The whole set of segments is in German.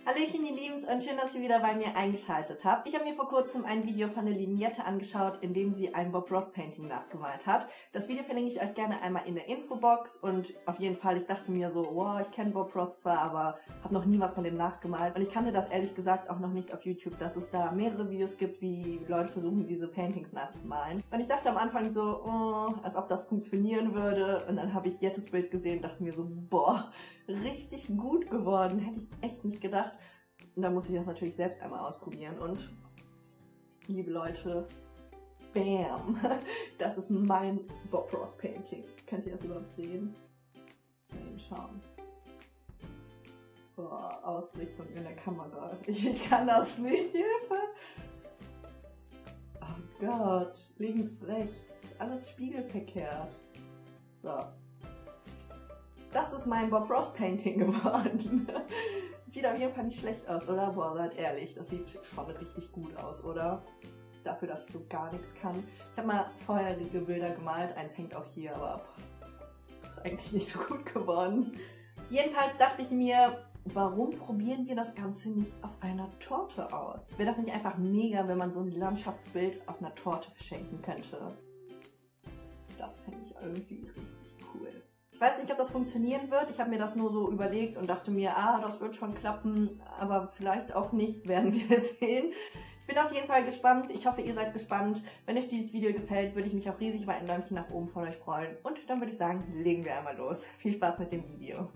Hallöchen ihr Liebens und schön, dass ihr wieder bei mir eingeschaltet habt. Ich habe mir vor kurzem ein Video von der lieben Jette angeschaut, in dem sie ein Bob Ross Painting nachgemalt hat. Das Video verlinke ich euch gerne einmal in der Infobox und auf jeden Fall, ich dachte mir so, wow, ich kenne Bob Ross zwar, aber habe noch nie was von dem nachgemalt. Und ich kannte das ehrlich gesagt auch noch nicht auf YouTube, dass es da mehrere Videos gibt, wie Leute versuchen, diese Paintings nachzumalen. Und ich dachte am Anfang so, oh, als ob das funktionieren würde. Und dann habe ich Jettes Bild gesehen und dachte mir so, boah, richtig gut geworden. Hätte ich echt nicht gedacht. Und dann muss ich das natürlich selbst einmal ausprobieren und liebe Leute, bam, das ist mein Bob Ross Painting. Könnt ihr das überhaupt sehen? Mal eben schauen. Boah, Ausrichtung in der Kamera. Ich kann das nicht, Hilfe! Oh Gott, links, rechts, alles spiegelverkehrt. So. Das ist mein Bob Ross Painting geworden. Sieht auf jeden Fall nicht schlecht aus, oder? Boah, seid ehrlich, das sieht schon richtig gut aus, oder? Dafür, dass ich so gar nichts kann. Ich habe mal vorherige Bilder gemalt, eins hängt auch hier, aber das ist eigentlich nicht so gut geworden. Jedenfalls dachte ich mir, warum probieren wir das Ganze nicht auf einer Torte aus? Wäre das nicht einfach mega, wenn man so ein Landschaftsbild auf einer Torte verschenken könnte? Das fände ich irgendwie richtig cool. Ich weiß nicht, ob das funktionieren wird. Ich habe mir das nur so überlegt und dachte mir, das wird schon klappen, aber vielleicht auch nicht, werden wir sehen. Ich bin auf jeden Fall gespannt. Ich hoffe, ihr seid gespannt. Wenn euch dieses Video gefällt, würde ich mich auch riesig über ein Däumchen nach oben von euch freuen. Und dann würde ich sagen, legen wir einmal los. Viel Spaß mit dem Video.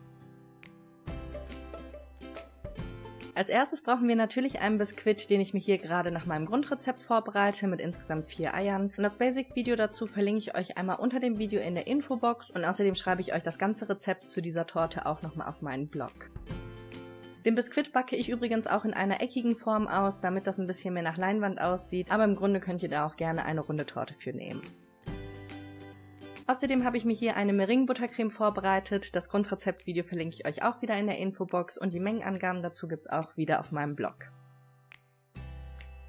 Als erstes brauchen wir natürlich einen Biskuit, den ich mir hier gerade nach meinem Grundrezept vorbereite, mit insgesamt 4 Eiern. Und das Basic-Video dazu verlinke ich euch einmal unter dem Video in der Infobox und außerdem schreibe ich euch das ganze Rezept zu dieser Torte auch nochmal auf meinen Blog. Den Biskuit backe ich übrigens auch in einer eckigen Form aus, damit das ein bisschen mehr nach Leinwand aussieht, aber im Grunde könnt ihr da auch gerne eine runde Torte für nehmen. Außerdem habe ich mir hier eine Meringue-Buttercreme vorbereitet. Das Grundrezeptvideo verlinke ich euch auch wieder in der Infobox und die Mengenangaben dazu gibt es auch wieder auf meinem Blog.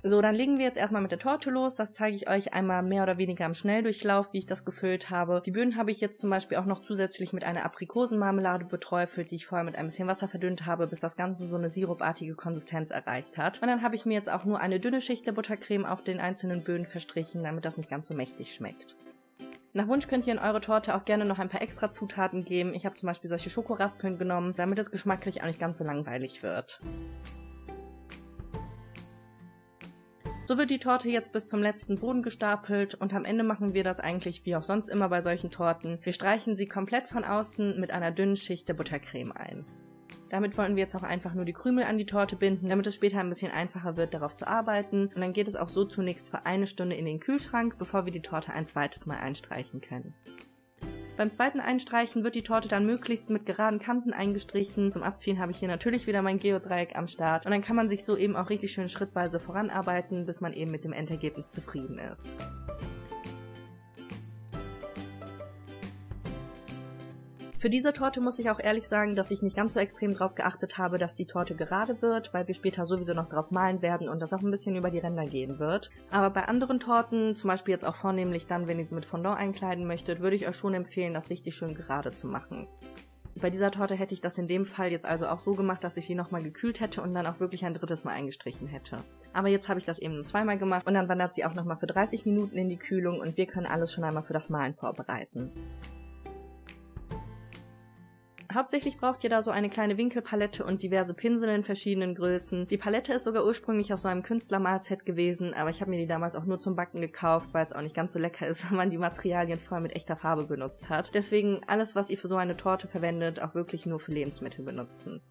So, dann legen wir jetzt erstmal mit der Torte los. Das zeige ich euch einmal mehr oder weniger im Schnelldurchlauf, wie ich das gefüllt habe. Die Böden habe ich jetzt zum Beispiel auch noch zusätzlich mit einer Aprikosenmarmelade beträufelt, die ich vorher mit ein bisschen Wasser verdünnt habe, bis das Ganze so eine sirupartige Konsistenz erreicht hat. Und dann habe ich mir jetzt auch nur eine dünne Schicht der Buttercreme auf den einzelnen Böden verstrichen, damit das nicht ganz so mächtig schmeckt. Nach Wunsch könnt ihr in eure Torte auch gerne noch ein paar extra Zutaten geben. Ich habe zum Beispiel solche Schokoraspeln genommen, damit es geschmacklich auch nicht ganz so langweilig wird. So wird die Torte jetzt bis zum letzten Boden gestapelt und am Ende machen wir das eigentlich wie auch sonst immer bei solchen Torten. Wir streichen sie komplett von außen mit einer dünnen Schicht der Buttercreme ein. Damit wollen wir jetzt auch einfach nur die Krümel an die Torte binden, damit es später ein bisschen einfacher wird, darauf zu arbeiten. Und dann geht es auch so zunächst für 1 Stunde in den Kühlschrank, bevor wir die Torte ein zweites Mal einstreichen können. Beim zweiten Einstreichen wird die Torte dann möglichst mit geraden Kanten eingestrichen. Zum Abziehen habe ich hier natürlich wieder mein Geodreieck am Start. Und dann kann man sich so eben auch richtig schön schrittweise voranarbeiten, bis man eben mit dem Endergebnis zufrieden ist. Für diese Torte muss ich auch ehrlich sagen, dass ich nicht ganz so extrem drauf geachtet habe, dass die Torte gerade wird, weil wir später sowieso noch drauf malen werden und das auch ein bisschen über die Ränder gehen wird. Aber bei anderen Torten, zum Beispiel jetzt auch vornehmlich dann, wenn ihr sie mit Fondant einkleiden möchtet, würde ich euch schon empfehlen, das richtig schön gerade zu machen. Bei dieser Torte hätte ich das in dem Fall jetzt also auch so gemacht, dass ich sie nochmal gekühlt hätte und dann auch wirklich ein drittes Mal eingestrichen hätte. Aber jetzt habe ich das eben nur zweimal gemacht und dann wandert sie auch nochmal für 30 Minuten in die Kühlung und wir können alles schon einmal für das Malen vorbereiten. Hauptsächlich braucht ihr da so eine kleine Winkelpalette und diverse Pinsel in verschiedenen Größen. Die Palette ist sogar ursprünglich aus so einem Künstlermalset gewesen, aber ich habe mir die damals auch nur zum Backen gekauft, weil es auch nicht ganz so lecker ist, wenn man die Materialien vorher mit echter Farbe benutzt hat. Deswegen alles, was ihr für so eine Torte verwendet, auch wirklich nur für Lebensmittel benutzen.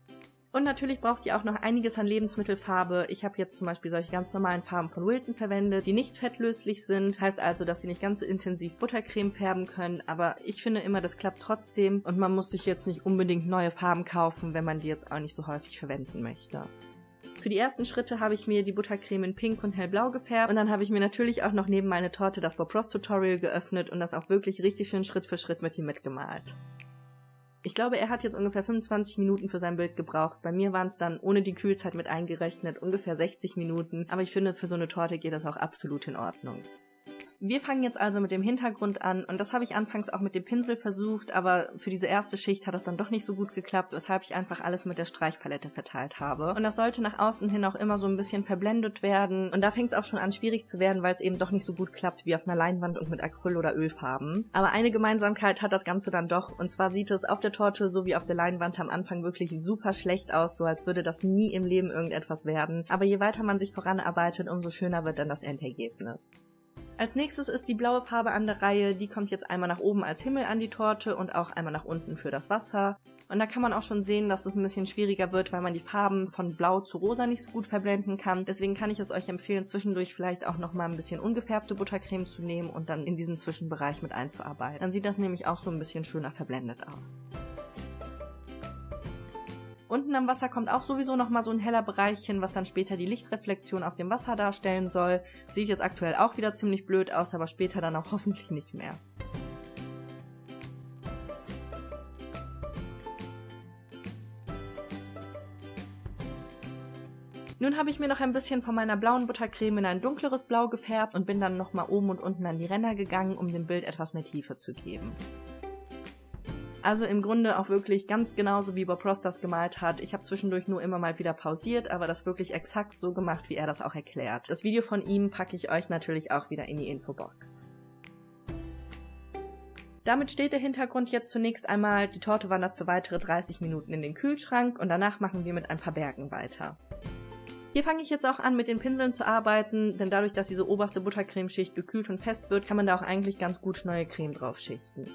Und natürlich braucht ihr auch noch einiges an Lebensmittelfarbe. Ich habe jetzt zum Beispiel solche ganz normalen Farben von Wilton verwendet, die nicht fettlöslich sind. Heißt also, dass sie nicht ganz so intensiv Buttercreme färben können. Aber ich finde immer, das klappt trotzdem. Und man muss sich jetzt nicht unbedingt neue Farben kaufen, wenn man die jetzt auch nicht so häufig verwenden möchte. Für die ersten Schritte habe ich mir die Buttercreme in Pink und Hellblau gefärbt. Und dann habe ich mir natürlich auch noch neben meine Torte das Bob Ross Tutorial geöffnet und das auch wirklich richtig schön Schritt für Schritt mit ihm mitgemalt. Ich glaube, er hat jetzt ungefähr 25 Minuten für sein Bild gebraucht. Bei mir waren es dann, ohne die Kühlzeit mit eingerechnet, ungefähr 60 Minuten. Aber ich finde, für so eine Torte geht das auch absolut in Ordnung. Wir fangen jetzt also mit dem Hintergrund an und das habe ich anfangs auch mit dem Pinsel versucht, aber für diese erste Schicht hat das dann doch nicht so gut geklappt, weshalb ich einfach alles mit der Streichpalette verteilt habe. Und das sollte nach außen hin auch immer so ein bisschen verblendet werden und da fängt es auch schon an schwierig zu werden, weil es eben doch nicht so gut klappt wie auf einer Leinwand und mit Acryl- oder Ölfarben. Aber eine Gemeinsamkeit hat das Ganze dann doch und zwar sieht es auf der Torte sowie auf der Leinwand am Anfang wirklich super schlecht aus, so als würde das nie im Leben irgendetwas werden. Aber je weiter man sich voranarbeitet, umso schöner wird dann das Endergebnis. Als nächstes ist die blaue Farbe an der Reihe, die kommt jetzt einmal nach oben als Himmel an die Torte und auch einmal nach unten für das Wasser. Und da kann man auch schon sehen, dass es ein bisschen schwieriger wird, weil man die Farben von blau zu rosa nicht so gut verblenden kann. Deswegen kann ich es euch empfehlen, zwischendurch vielleicht auch nochmal ein bisschen ungefärbte Buttercreme zu nehmen und dann in diesen Zwischenbereich mit einzuarbeiten. Dann sieht das nämlich auch so ein bisschen schöner verblendet aus. Unten am Wasser kommt auch sowieso nochmal so ein heller Bereich hin, was dann später die Lichtreflexion auf dem Wasser darstellen soll. Sieht jetzt aktuell auch wieder ziemlich blöd aus, aber später dann auch hoffentlich nicht mehr. Nun habe ich mir noch ein bisschen von meiner blauen Buttercreme in ein dunkleres Blau gefärbt und bin dann nochmal oben und unten an die Ränder gegangen, um dem Bild etwas mehr Tiefe zu geben. Also im Grunde auch wirklich ganz genauso wie Bob Ross das gemalt hat. Ich habe zwischendurch nur immer mal wieder pausiert, aber das wirklich exakt so gemacht, wie er das auch erklärt. Das Video von ihm packe ich euch natürlich auch wieder in die Infobox. Damit steht der Hintergrund jetzt zunächst einmal. Die Torte wandert für weitere 30 Minuten in den Kühlschrank und danach machen wir mit ein paar Bergen weiter. Hier fange ich jetzt auch an, mit den Pinseln zu arbeiten, denn dadurch, dass diese oberste Buttercremeschicht gekühlt und fest wird, kann man da auch eigentlich ganz gut neue Creme drauf schichten.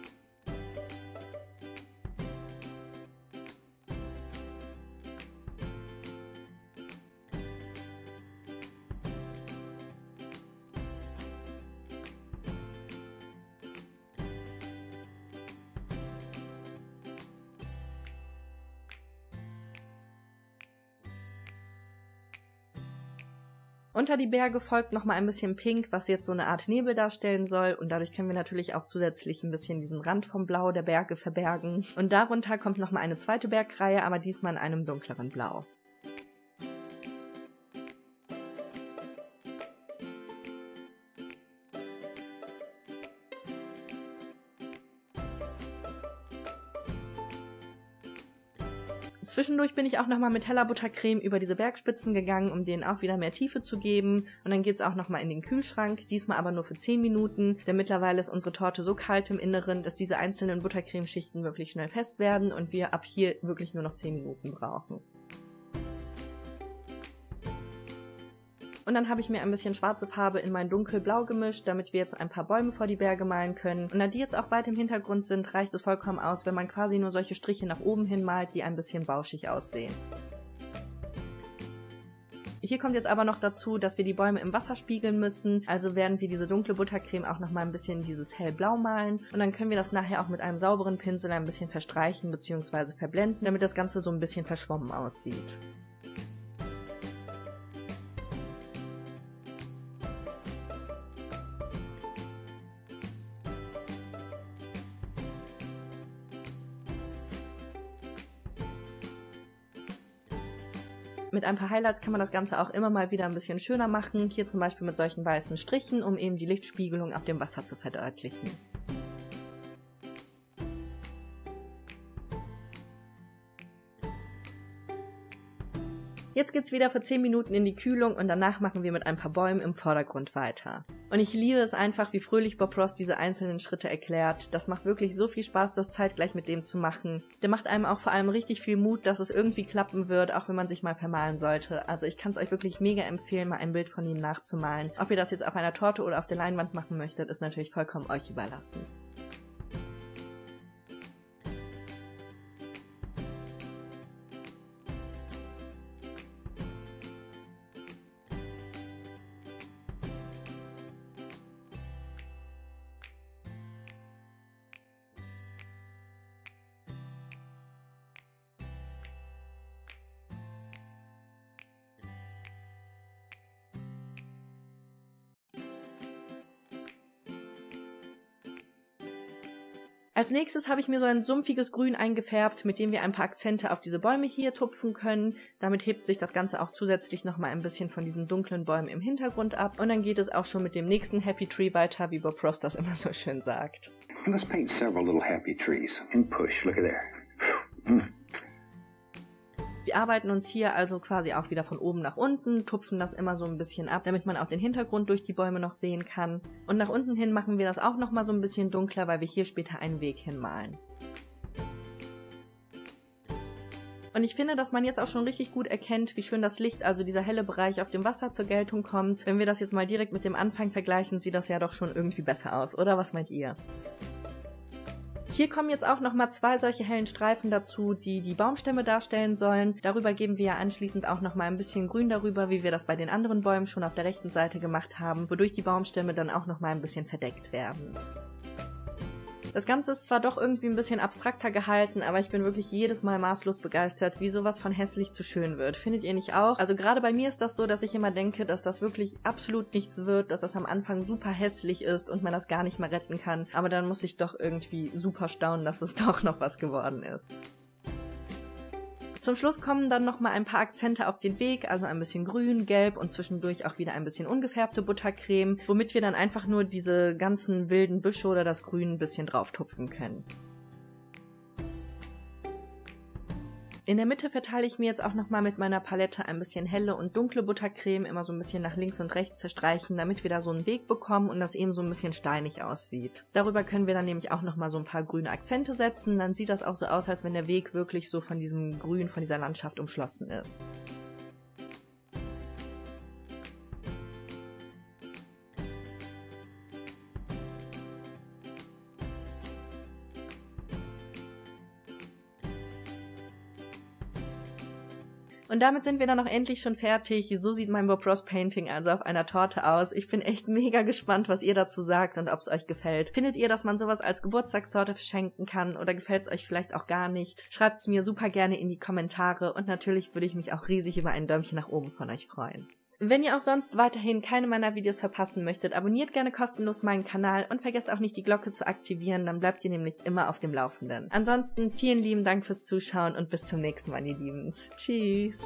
Unter die Berge folgt nochmal ein bisschen Pink, was jetzt so eine Art Nebel darstellen soll und dadurch können wir natürlich auch zusätzlich ein bisschen diesen Rand vom Blau der Berge verbergen. Und darunter kommt nochmal eine zweite Bergreihe, aber diesmal in einem dunkleren Blau. Zwischendurch bin ich auch nochmal mit heller Buttercreme über diese Bergspitzen gegangen, um denen auch wieder mehr Tiefe zu geben. Und dann geht es auch nochmal in den Kühlschrank, diesmal aber nur für 10 Minuten, denn mittlerweile ist unsere Torte so kalt im Inneren, dass diese einzelnen Buttercremeschichten wirklich schnell fest werden und wir ab hier wirklich nur noch 10 Minuten brauchen. Und dann habe ich mir ein bisschen schwarze Farbe in mein dunkelblau gemischt, damit wir jetzt ein paar Bäume vor die Berge malen können. Und da die jetzt auch weit im Hintergrund sind, reicht es vollkommen aus, wenn man quasi nur solche Striche nach oben hin malt, die ein bisschen bauschig aussehen. Hier kommt jetzt aber noch dazu, dass wir die Bäume im Wasser spiegeln müssen, also werden wir diese dunkle Buttercreme auch nochmal ein bisschen dieses hellblau malen und dann können wir das nachher auch mit einem sauberen Pinsel ein bisschen verstreichen bzw. verblenden, damit das Ganze so ein bisschen verschwommen aussieht. Mit ein paar Highlights kann man das Ganze auch immer mal wieder ein bisschen schöner machen, hier zum Beispiel mit solchen weißen Strichen, um eben die Lichtspiegelung auf dem Wasser zu verdeutlichen. Jetzt geht's wieder für 10 Minuten in die Kühlung und danach machen wir mit ein paar Bäumen im Vordergrund weiter. Und ich liebe es einfach, wie fröhlich Bob Ross diese einzelnen Schritte erklärt. Das macht wirklich so viel Spaß, das zeitgleich mit dem zu machen. Der macht einem auch vor allem richtig viel Mut, dass es irgendwie klappen wird, auch wenn man sich mal vermalen sollte. Also ich kann es euch wirklich mega empfehlen, mal ein Bild von ihm nachzumalen. Ob ihr das jetzt auf einer Torte oder auf der Leinwand machen möchtet, ist natürlich vollkommen euch überlassen. Als nächstes habe ich mir so ein sumpfiges Grün eingefärbt, mit dem wir ein paar Akzente auf diese Bäume hier tupfen können. Damit hebt sich das Ganze auch zusätzlich nochmal ein bisschen von diesen dunklen Bäumen im Hintergrund ab. Und dann geht es auch schon mit dem nächsten Happy Tree weiter, wie Bob Ross das immer so schön sagt. Let's paint several little happy trees and push. Look at there. Wir arbeiten uns hier also quasi auch wieder von oben nach unten, tupfen das immer so ein bisschen ab, damit man auch den Hintergrund durch die Bäume noch sehen kann. Und nach unten hin machen wir das auch nochmal so ein bisschen dunkler, weil wir hier später einen Weg hinmalen. Und ich finde, dass man jetzt auch schon richtig gut erkennt, wie schön das Licht, also dieser helle Bereich auf dem Wasser zur Geltung kommt. Wenn wir das jetzt mal direkt mit dem Anfang vergleichen, sieht das ja doch schon irgendwie besser aus, oder? Was meint ihr? Hier kommen jetzt auch nochmal 2 solche hellen Streifen dazu, die die Baumstämme darstellen sollen. Darüber geben wir ja anschließend auch nochmal ein bisschen Grün darüber, wie wir das bei den anderen Bäumen schon auf der rechten Seite gemacht haben, wodurch die Baumstämme dann auch nochmal ein bisschen verdeckt werden. Das Ganze ist zwar doch irgendwie ein bisschen abstrakter gehalten, aber ich bin wirklich jedes Mal maßlos begeistert, wie sowas von hässlich zu schön wird. Findet ihr nicht auch? Also gerade bei mir ist das so, dass ich immer denke, dass das wirklich absolut nichts wird, dass das am Anfang super hässlich ist und man das gar nicht mehr retten kann. Aber dann muss ich doch irgendwie super staunen, dass es doch noch was geworden ist. Zum Schluss kommen dann nochmal ein paar Akzente auf den Weg, also ein bisschen grün, gelb und zwischendurch auch wieder ein bisschen ungefärbte Buttercreme, womit wir dann einfach nur diese ganzen wilden Büsche oder das Grün ein bisschen drauf tupfen können. In der Mitte verteile ich mir jetzt auch nochmal mit meiner Palette ein bisschen helle und dunkle Buttercreme, immer so ein bisschen nach links und rechts verstreichen, damit wir da so einen Weg bekommen und das eben so ein bisschen steinig aussieht. Darüber können wir dann nämlich auch nochmal so ein paar grüne Akzente setzen, dann sieht das auch so aus, als wenn der Weg wirklich so von diesem Grün, von dieser Landschaft umschlossen ist. Und damit sind wir dann auch endlich schon fertig. So sieht mein Bob Ross Painting also auf einer Torte aus. Ich bin echt mega gespannt, was ihr dazu sagt und ob es euch gefällt. Findet ihr, dass man sowas als Geburtstagstorte verschenken kann oder gefällt es euch vielleicht auch gar nicht? Schreibt es mir super gerne in die Kommentare und natürlich würde ich mich auch riesig über ein Däumchen nach oben von euch freuen. Wenn ihr auch sonst weiterhin keine meiner Videos verpassen möchtet, abonniert gerne kostenlos meinen Kanal und vergesst auch nicht die Glocke zu aktivieren, dann bleibt ihr nämlich immer auf dem Laufenden. Ansonsten vielen lieben Dank fürs Zuschauen und bis zum nächsten Mal, ihr Lieben. Tschüss!